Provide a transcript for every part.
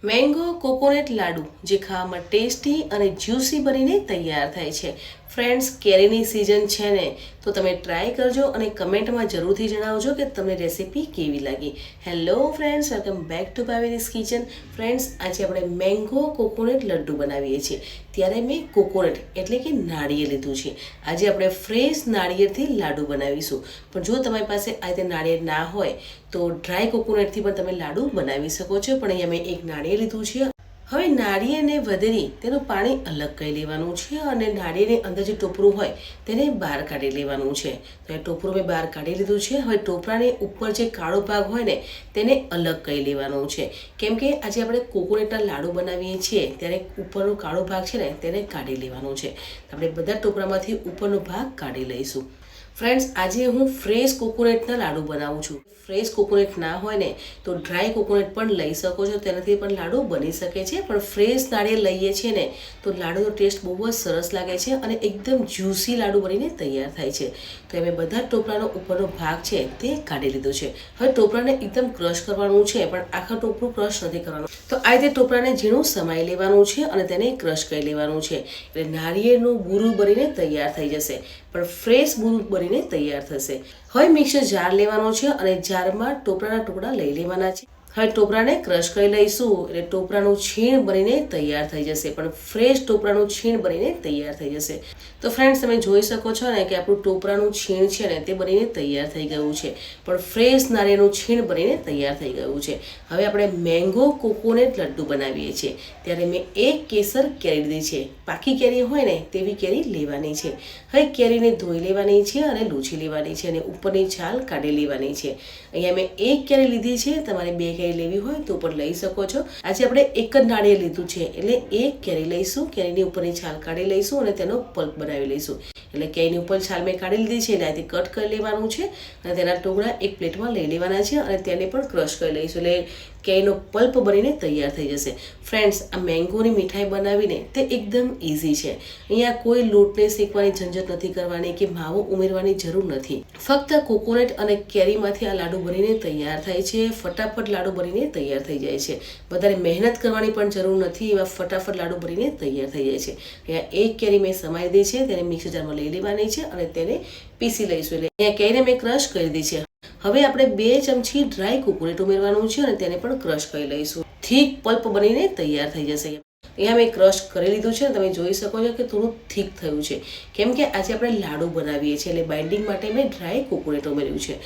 Mango coconut લાડુ જે ખાવામાં tasty અને જ્યુસી બનીને તૈયાર થાય છે. ફ્રેન્ડ્સ, કેરીની સિઝન છે ને, તો તમે ટ્રાય કરજો અને કમેન્ટમાં જરૂરથી જણાવજો કે તમને રેસીપી કેવી લાગી. Hello friends, welcome back to Bhavini's kitchen. Friends, આજે આપણે મેંગો કોકોનટ લડ્ડુ બનાવીએ છીએ. ત્યારે મેં કોકોનટ એટલે કે નાળિયેર લીધું છે. આજે આપણે ફ્રેશ નાળિયેરથી લાડુ બનાવીશું. પણ જો તમારી પાસે આ રીતે નાળિયેર ના હોય તો ડ્રાય કોકોનટથી પણ તમે લાડુ બનાવી શકો છો. પણ અહીંયા મેં એક નાળિયેર લીધું છે. હવે નાળિયેરને વધેરી તેનું પાણી અલગ કરી લેવાનું છે અને નાળિયેરની અંદર જે ટોપરું હોય તેને બહાર કાઢી લેવાનું છે. તો એ ટોપરું મેં બહાર કાઢી લીધું છે. હવે ટોપરાની ઉપર જે કાળો ભાગ હોય ને તેને અલગ કરી લેવાનો છે. કેમ કે આજે આપણે કોકોનટના લાડુ બનાવીએ છીએ ત્યારે ઉપરનો કાળો ભાગ છે ને તેને કાઢી લેવાનો છે. આપણે બધા ટોપરામાંથી ઉપરનો ભાગ કાઢી લઈશું. ફ્રેન્ડ્સ, આજે હું ફ્રેશ કોકોનટના લાડુ બનાવું છું. ફ્રેશ કોકોનટ ના હોય ને તો ડ્રાય કોકોનટ પણ લઈ શકો છો, તેનાથી પણ લાડુ બની શકે છે. પણ ફ્રેશ નાળિયેર લઈએ છીએ ને તો લાડુનો ટેસ્ટ બહુ જ સરસ લાગે છે અને એકદમ જ્યુસી લાડુ બનીને તૈયાર થાય છે. તો અમે બધા ટોપરાનો ઉપરનો ભાગ છે તે કાઢી લીધો છે. હવે ટોપરાને એકદમ ક્રશ કરવાનું છે, પણ આખા ટોપરું ક્રશ નથી કરવાનું. તો આ રીતે ટોપરાને ઝીણું સમાઈ લેવાનું છે અને તેને ક્રશ કરી લેવાનું છે. એટલે નાળિયેરનું બુરું બનીને તૈયાર થઈ જશે, પણ ફ્રેશ બુરું બનીને તૈયાર થશે. હવે મિક્સર જાર લેવાનો છે અને જારમાં ટોપરાના ટુકડા લઈ લેવાના છે. હવે ટોપરાને ક્રશ કરી લઈશું એટલે ટોપરાનું છીણ બનીને તૈયાર થઈ જશે, પણ ફ્રેશ ટોપરાનું છીણ બનીને તૈયાર થઈ જશે. તો ફ્રેન્ડ્સ, તમે જોઈ શકો છો ને કે આપણું ટોપરાનું છીણ છે ને તે બનીને તૈયાર થઈ ગયું છે, પણ ફ્રેશ નાળિયેરનું છીણ બનીને તૈયાર થઈ ગયું છે. હવે આપણે મેંગો કોકોનટ લડ્ડુ બનાવીએ છીએ. ત્યારે મેં એક કેસર કેરી લીધી છે. પાકી કેરી હોય ને તેવી કેરી લેવાની છે. હવે કેરીને ધોઈ લેવાની છે અને લૂછી લેવાની છે અને ઉપરની છાલ કાઢી લેવાની છે. અહીંયા મેં એક કેરી લીધી છે, તમારે બે કેરી લેવી હોય તો પણ લઈ શકો છો. આજે આપણે એક જ નાળિયેર લીધું છે એટલે એક કેરી લઈશું. કેરીની ઉપરની છાલ કાઢી લઈશું અને તેનો પલ્પ બનાવી લઈશું. એટલે કેરીની ઉપર છાલ મેં કાઢી લીધી છે, ત્યાંથી કટ કરી લેવાનું છે અને તેના ટુકડા એક પ્લેટમાં લઈ લેવાના છે અને તેને પણ ક્રશ કરી લઈશું એટલે કેરીનો પલ્પ બનીને તૈયાર થઈ જશે. ફ્રેન્ડ્સ, આ મેંગોની મીઠાઈ બનાવીને તે એકદમ ઇઝી છે. અહીંયા કોઈ લોટને શેકવાની ઝંઝટ નથી કરવાની કે માવો ઉમેરવાની જરૂર નથી. ફક્ત કોકોનટ અને કેરીમાંથી આ લાડુ બનીને તૈયાર થાય છે. ફટાફટ લાડુ બનીને તૈયાર થઈ જાય છે. વધારે મહેનત કરવાની પણ જરૂર નથી. એવા ફટાફટ લાડુ બનીને તૈયાર થઈ જાય છે. અહીંયા એક કેરી મેં સમારી દી છે, તેને મિક્સર જારમાં લઈ લેવાની છે અને તેને પીસી લઈશું. એટલે અહીંયા કેરીને મેં ક્રશ કરી દી છે. હવે આપણે 2 ચમચી ડ્રાય કોકોનટ ઉમેરવાનું છે અને તેને પણ ક્રશ કરી લઈશું. થીક પલ્પ બનીને તૈયાર થઈ જશે. અહીંયા મેં ક્રશ કરી લીધું છે. તમે જોઈ શકો છો કે થોડું થીક થયું છે, કેમ કે આજે આપણે લાડુ બનાવીએ છીએ એટલે બાઇન્ડિંગ માટે મેં ડ્રાય કોકોનટ ઉમેર્યું છે.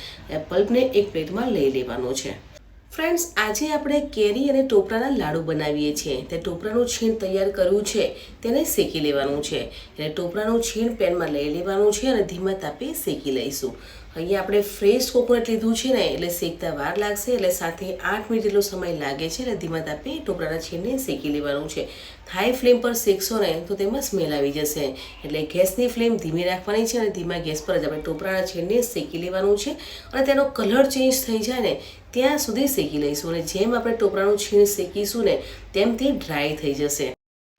પલ્પને એક પ્લેટમાં લઈ લેવાનો છે. ફ્રેન્ડ્સ, આજે આપણે કેરી અને ટોપરાના લાડુ બનાવીએ છીએ. તે ટોપરાનું છીણ તૈયાર કર્યું છે તેને શેકી લેવાનું છે. એટલે ટોપરાનું છીણ પેનમાં લઈ લેવાનું છે અને ધીમા તાપે શેકી લઈશું. અહીંયા આપણે ફ્રેશ કોકોનટ લીધું છે ને એટલે શેકતા વાર લાગશે, એટલે સાથે 8 મિનિટ જેટલો સમય લાગે છે. એટલે ધીમા તાપે ટોપરાના છીણને શેકી લેવાનું છે. હાઈ ફ્લેમ પર શેકશો ને તો તેમાં સ્મેલ આવી જશે, એટલે ગેસની ફ્લેમ ધીમી રાખવાની છે અને ધીમા ગેસ પર જ આપણે ટોપરાના છીણને શેકી લેવાનું છે અને તેનો કલર ચેન્જ થઈ જાય ને ત્યાં સુધી શેકી લઈશું. અને જેમ આપણે ટોપરાનું છીણ શેકીશું ને તેમ તે ડ્રાય થઈ જશે.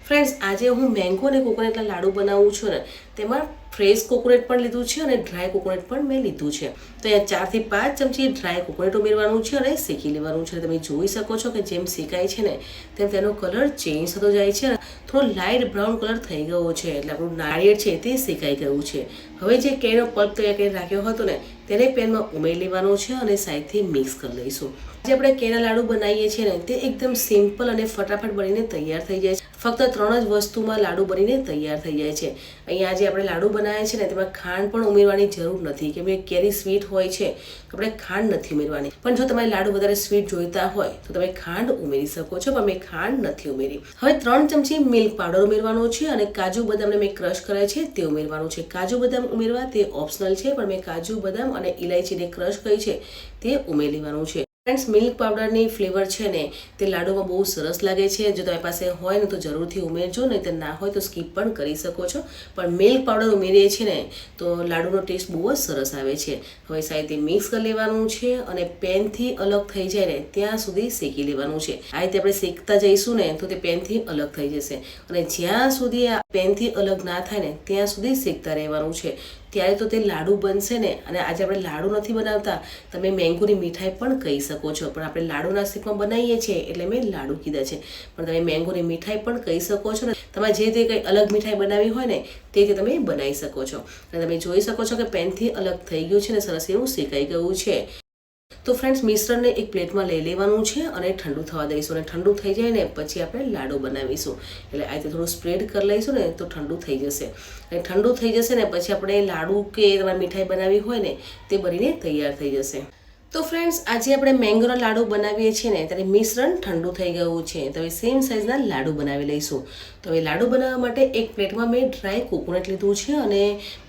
ફ્રેન્ડ્સ, આજે હું મેંગો અને કોકોનટના લાડુ બનાવું છું ને તેમાં ફ્રેશ કોકોનટ પણ લીધું છે અને ડ્રાય કોકોનટ પણ મેં લીધું છે. તો અહીંયા 4 થી 5 ચમચી ડ્રાય કોકોનટ ઉમેરવાનું છે અને શેકી લેવાનું છે. તમે જોઈ શકો છો કે જેમ શેકાય છે ને તેમ તેનો કલર ચેન્જ થતો જાય છે. થોડો લાઇટ બ્રાઉન કલર થઈ ગયો છે એટલે આપણું નાળિયેર છે તે શેકાઈ ગયું છે. હવે જે કેરીનો પલ્પ તૈયાર કરી રાખ્યો હતો ને તેને પેનમાં ઉમેરી લેવાનો છે અને સાઈડથી મિક્સ કરી લઈશું. જે આપણે કેરીના લાડુ બનાવીએ છીએ ને તે એકદમ સિમ્પલ અને ફટાફટ બનીને તૈયાર થઈ જાય છે. ફક્ત 3 જ વસ્તુમાં લાડુ બનીને તૈયાર થઈ જાય છે. અહીંયા જે આપણે લાડુ બનાવ્યા છે ને તેમાં ખાંડ પણ ઉમેરવાની જરૂર નથી, કેમ કે કેરી સ્વીટ હોય છે તો આપણે ખાંડ નથી ઉમેરવાની. પણ જો તમારે લાડુ વધારે સ્વીટ જોઈતા હોય તો તમે ખાંડ ઉમેરી શકો છો, પણ મેં ખાંડ નથી ઉમેરી. હવે 3 ચમચી મિલ્ક પાવડર ઉમેરવાનો છે અને કાજુ બદામને મેં ક્રશ કર્યા છે તે ઉમેરવાનું છે. કાજુ બદામ ઉમેરવા તે ઓપ્શનલ છે, પણ મેં કાજુ બદામ અને ઇલાયચીને ક્રશ કરી છે તે ઉમેરી લેવાનું છે. ફ્રેન્ડ્સ, મિલ્ક પાવડરની ફ્લેવર છે ને તે લાડુમાં બહુ સરસ લાગે છે. જો તમારી પાસે હોય ને તો જરૂરથી ઉમેરજો, નહીં તો ના હોય તો સ્કીપ પણ કરી શકો છો. પણ મિલ્ક પાવડર ઉમેરીએ છીએ ને તો લાડુનો ટેસ્ટ બહુ જ સરસ આવે છે. હવે સાઈડથી મિક્સ કરી લેવાનું છે અને પેનથી અલગ થઈ જાય ને ત્યાં સુધી શેકી લેવાનું છે. આ રીતે આપણે શેકતા જઈશું ને તો તે પેનથી અલગ થઈ જશે અને જ્યાં સુધી આ પેનથી અલગ ના થાય ને ત્યાં સુધી શેકતા રહેવાનું છે. ત્યારે તો તે લાડુ બનશે ને. અને આજે આપણે લાડુ નથી બનાવતા, તમે મેંગોની મીઠાઈ પણ કહી શકો છો, પણ આપણે લાડુના શેપમાં બનાવીએ છીએ એટલે મેં લાડુ કીધા છે. પણ તમે મેંગોની મીઠાઈ પણ કહી શકો છો ને. તમારે જે તે કંઈ અલગ મીઠાઈ બનાવી હોય ને તે તમે બનાવી શકો છો. અને તમે જોઈ શકો છો કે પેનથી અલગ થઈ ગયું છે ને સરસ એવું શેકાઈ ગયું છે. તો ફ્રેન્ડ્સ, મિશ્રણને એક પ્લેટમાં લઈ લેવાનું છે અને ઠંડુ થવા દઈશું. અને ઠંડુ થઈ જાય ને પછી આપણે લાડુ બનાવીશું. એટલે આ રીતે થોડું સ્પ્રેડ કરી લઈશું ને તો ઠંડુ થઈ જશે. અને ઠંડુ થઈ જશે ને પછી આપણે લાડુ કે તમારે મીઠાઈ બનાવી હોય ને તે બનીને તૈયાર થઈ જશે. તો ફ્રેન્ડ્સ, આજે આપણે મેંગોના લાડુ બનાવીએ છીએ ને ત્યારે મિશ્રણ ઠંડુ થઈ ગયું છે. તો હવે સેમ સાઇઝના લાડુ બનાવી લઈશું. તો હવે લાડુ બનાવવા માટે એક પ્લેટમાં મેં ડ્રાય કોકોનટ લીધું છે અને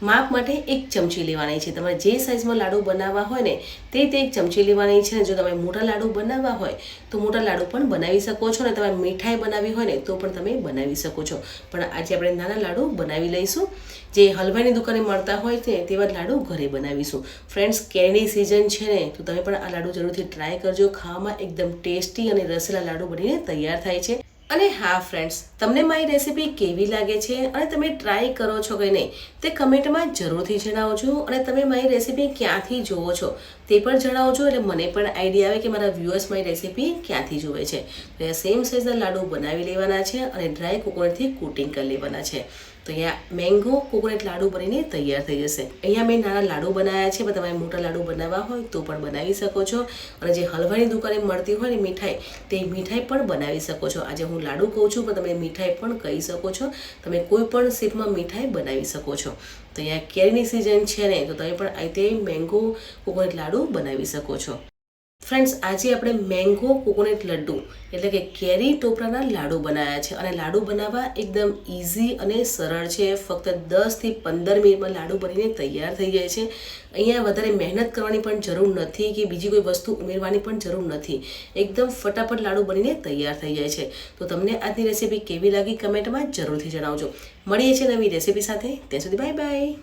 માપ માટે 1 ચમચી લેવાની છે. તમારે જે સાઇઝમાં લાડુ બનાવવા હોય ને તે 1 ચમચી લેવાની છે. ને જો તમે મોટા લાડુ બનાવવા હોય તો મોટા લાડુ પણ બનાવી શકો છો. ને તમારે મીઠાઈ બનાવી હોય ને તો પણ તમે બનાવી શકો છો. પણ આજે આપણે નાના લાડુ બનાવી લઈશું. જે હલવાની દુકાને મળતા હોય છે તેવા લાડુ ઘરે બનાવીશું. ફ્રેન્ડ્સ, કેરીની સિઝન છે ને તો તમે પણ આ લાડુ જરૂરથી ટ્રાય કરજો. ખાવામાં એકદમ ટેસ્ટી અને રસેલા લાડુ બનીને તૈયાર થાય છે. અને હા ફ્રેન્ડ્સ, તમને મારી રેસીપી કેવી લાગે છે અને તમે ટ્રાય કરો છો કે નહીં તે કમેન્ટમાં જરૂરથી જણાવજો. અને તમે મારી રેસીપી ક્યાંથી જુઓ છો તે પણ જણાવજો, એટલે મને પણ આઈડિયા આવે કે મારા વ્યુઅર્સ મારી રેસીપી ક્યાંથી જુએ છે. તો અહીંયા સેમ સાઇઝના લાડુ બનાવી લેવાના છે અને ડ્રાય કોકોનટથી કોટિંગ કરી લેવાના છે. તો અહીંયા મેંગો કોકોનટ લાડુ બનીને તૈયાર થઈ જશે. અહીંયા મેં નાના લાડુ બનાવ્યા છે, પણ તમારે મોટા લાડુ બનાવવા હોય તો પણ બનાવી શકો છો. અને જે હલવાની દુકાને મળતી હોય ને મીઠાઈ તે મીઠાઈ પણ બનાવી શકો છો. આજે હું લાડુ કહું છું પણ તમે મીઠાઈ પણ કહી શકો છો. તમે કોઈ પણ શેપમાં મીઠાઈ બનાવી શકો છો. તો અહીંયા કેરીની સિઝન છે ને તો તમે પણ આ રીતે મેંગો કોકોનટ લાડુ બનાવી શકો છો. ફ્રેન્ડ્સ, આજે આપણે મેંગો કોકોનટ લડ્ડુ એટલે કે કેરી ટોપરાના લાડુ બનાવ્યા છે. અને લાડુ બનાવવા એકદમ ઇઝી અને સરળ છે. ફક્ત 10 થી 15 મિનિટમાં લાડુ બનીને તૈયાર થઈ જાય છે. અહીંયા વધારે મહેનત કરવાની પણ જરૂર નથી કે બીજી કોઈ વસ્તુ ઉમેરવાની પણ જરૂર નથી. એકદમ ફટાફટ લાડુ બનીને તૈયાર થઈ જાય છે. તો તમને આજની રેસીપી કેવી લાગી કમેન્ટમાં જરૂરથી જણાવજો. મળીએ છીએ નવી રેસીપી સાથે. ત્યાં સુધી બાય બાય.